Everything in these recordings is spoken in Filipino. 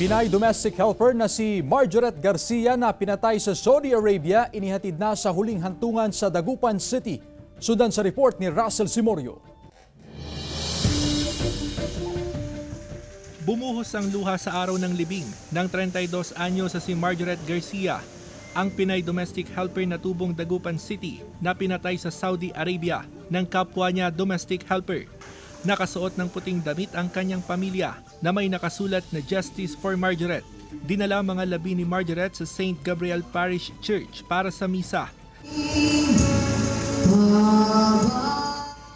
Pinay domestic helper na si Marjoret Garcia na pinatay sa Saudi Arabia inihatid na sa huling hantungan sa Dagupan City. Sundan sa report ni Russell Simorio. Bumuhos ang luha sa araw ng libing ng 32 anyo sa si Marjoret Garcia, ang Pinay domestic helper na tubong Dagupan City na pinatay sa Saudi Arabia ng kapwa niya domestic helper. Nakasuot ng puting damit ang kanyang pamilya na may nakasulat na Justice for Marjoret. Dinala mga labi ni Marjoret sa St. Gabriel Parish Church para sa misa.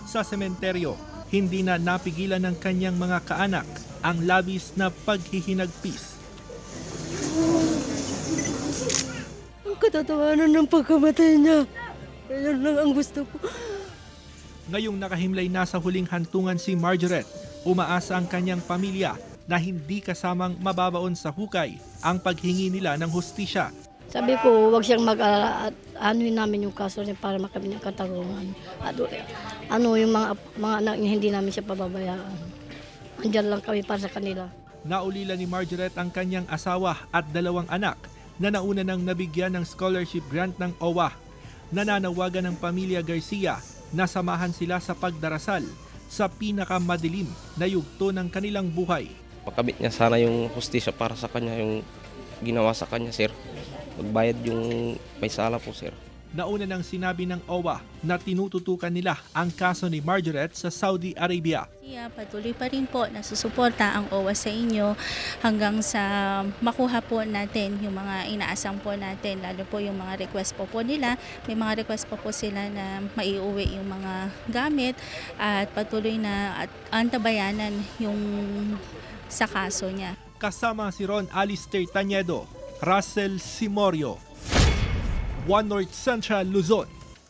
Sa sementeryo, hindi na napigilan ng kanyang mga kaanak ang labis na paghihinagpis. Ang katatawanan ng pagkamatay niya. Ayan lang ang gusto ko. Ngayong nakahimlay na sa huling hantungan si Marjoret, umaasa ang kanyang pamilya na hindi kasamang mababaon sa hukay ang paghingi nila ng hustisya. Sabi ko, wag siyang ano namin yung kaso niya para makamit ng katarungan. At yung mga anak niya, hindi namin siya pababayaan. Andiyan lang kami para sa kanila. Naulila ni Marjoret ang kanyang asawa at 2 anak na nauna nang nabigyan ng scholarship grant ng OWA. Nananawagan ng pamilya Garcia na samahan sila sa pagdarasal sa pinakamadilim na yugto ng kanilang buhay. Makamit niya sana yung hustisya para sa kanya, yung ginawa sa kanya, sir. Magbayad yung may sala po, sir. Nauna nang sinabi ng OWA na tinututukan nila ang kaso ni Marjoret sa Saudi Arabia. Patuloy pa rin po na susuporta ang OWA sa inyo hanggang sa makuha po natin yung mga inaasam po natin, lalo po yung mga request po nila. May mga request po sila na maiuwi yung mga gamit at patuloy na antabayanan yung sa kaso niya. Kasama si Ron Alistair Tañedo, Russell Simorio, One North Central Luzon.